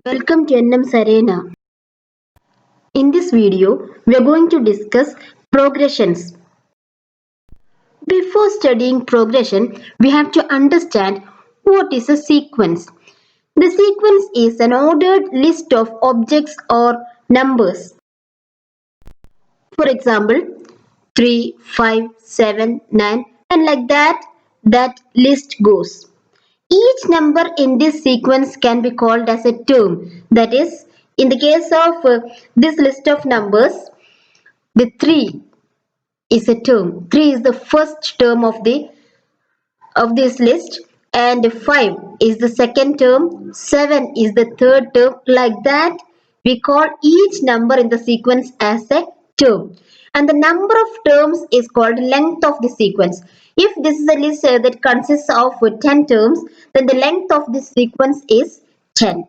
Welcome to NM's Arena. In this video, we are going to discuss progressions. Before studying progression, we have to understand what is a sequence. The sequence is an ordered list of objects or numbers. For example, 3, 5, 7, 9, and like that list goes. Each number in this sequence can be called as a term. That is, in the case of this list of numbers, the 3 is a term. 3 is the first term of this list, and 5 is the second term, 7 is the third term. Like that, we call each number in the sequence as a term. And the number of terms is called length of the sequence. If this is a list that consists of 10 terms, then the length of this sequence is 10.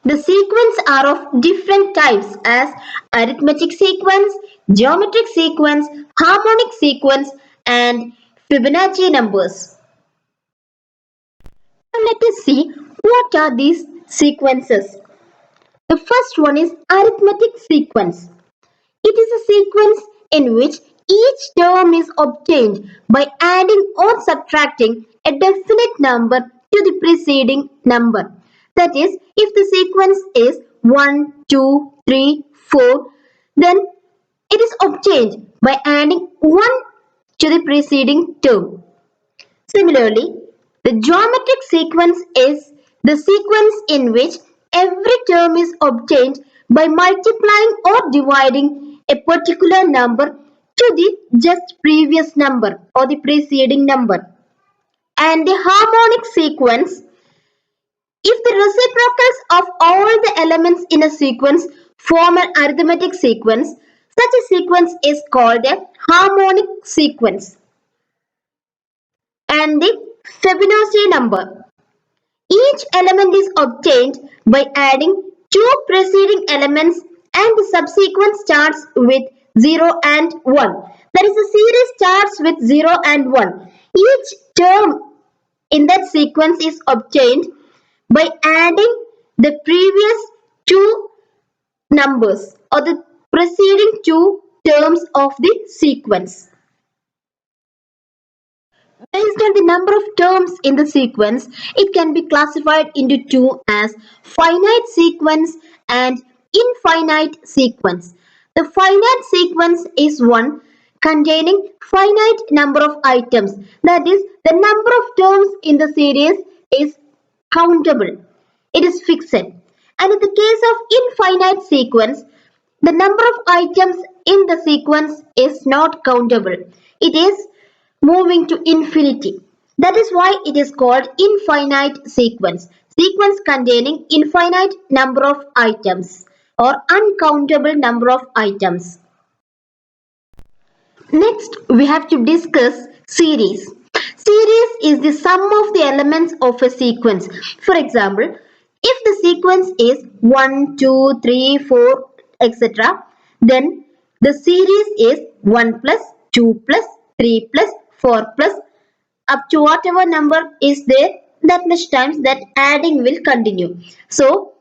The sequence are of different types as arithmetic sequence, geometric sequence, harmonic sequence, and Fibonacci numbers. Now let us see what are these sequences. The first one is arithmetic sequence. It is a sequence in which each term is obtained by adding or subtracting a definite number to the preceding number. That is, if the sequence is 1, 2, 3, 4, then it is obtained by adding 1 to the preceding term. Similarly, the geometric sequence is the sequence in which every term is obtained by multiplying or dividing a particular number to the just previous number or the preceding number. And the harmonic sequence, if the reciprocals of all the elements in a sequence form an arithmetic sequence, such a sequence is called a harmonic sequence. And the Fibonacci number. Each element is obtained by adding two preceding elements and the subsequent starts with 0 and 1. That is, the series starts with 0 and 1. Each term in that sequence is obtained by adding the previous two numbers or the preceding two terms of the sequence. Based on the number of terms in the sequence, it can be classified into two as finite sequence and infinite sequence. The finite sequence is one containing finite number of items. That is, the number of terms in the series is countable. It is fixed. And in the case of infinite sequence, the number of items in the sequence is not countable. It is moving to infinity. That is why it is called infinite sequence. Sequence containing infinite number of items or uncountable number of items. Next, we have to discuss series. Series is the sum of the elements of a sequence. For example, if the sequence is 1, 2, 3, 4, etc., then the series is 1 plus 2 plus 3 plus 4 plus up to whatever number is there, that much times that adding will continue. So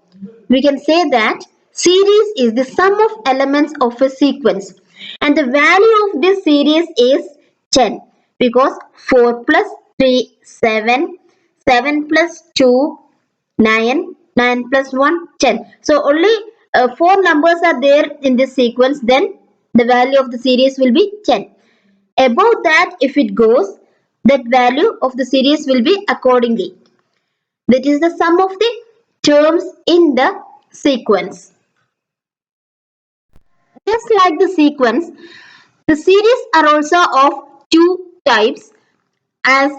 we can say that series is the sum of elements of a sequence, and the value of this series is 10 because 4 plus 3 7, 7 plus 2 9, 9 plus 1 10. So only 4 numbers are there in this sequence, then the value of the series will be 10. Above that, if it goes, that value of the series will be accordingly. That is the sum of the terms in the sequence. Just like the sequence, the series are also of two types as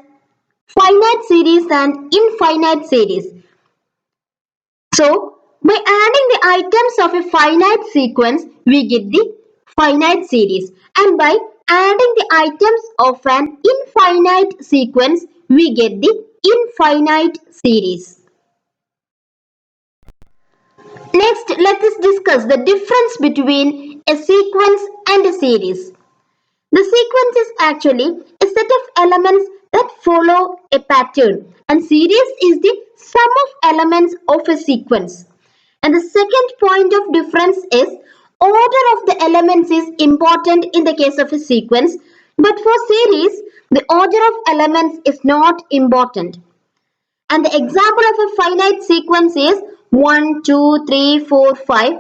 finite series and infinite series. So, by adding the items of a finite sequence, we get the finite series, and by adding the items of an infinite sequence, we get the infinite series. Next, let us discuss the difference between a sequence and a series. The sequence is actually a set of elements that follow a pattern, and series is the sum of elements of a sequence. And the second point of difference is order of the elements is important in the case of a sequence, but for series, the order of elements is not important. And the example of a finite sequence is 1, 2, 3, 4, 5.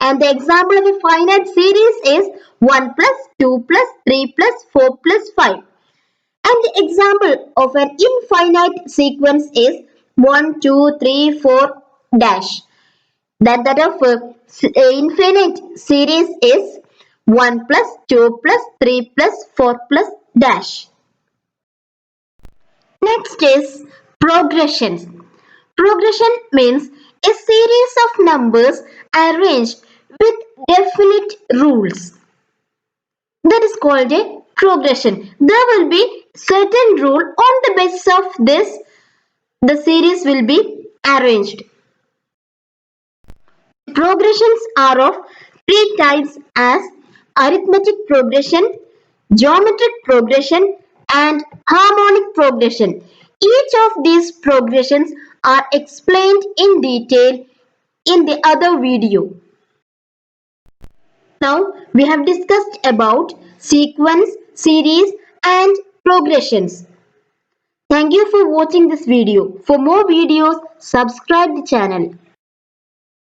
And the example of a finite series is 1 plus 2 plus 3 plus 4 plus 5. And the example of an infinite sequence is 1, 2, 3, 4 dash. That of infinite series is 1 plus 2 plus 3 plus 4 plus dash. Next is progressions. Progression means a series of numbers arranged with definite rules. That is called a progression. There will be certain rule on the basis of this the series will be arranged. Progressions are of three types as arithmetic progression, geometric progression and harmonic progression. Each of these progressions are explained in detail in the other video. Now we have discussed about sequence, series and progressions. Thank you for watching this video. For more videos, subscribe the channel.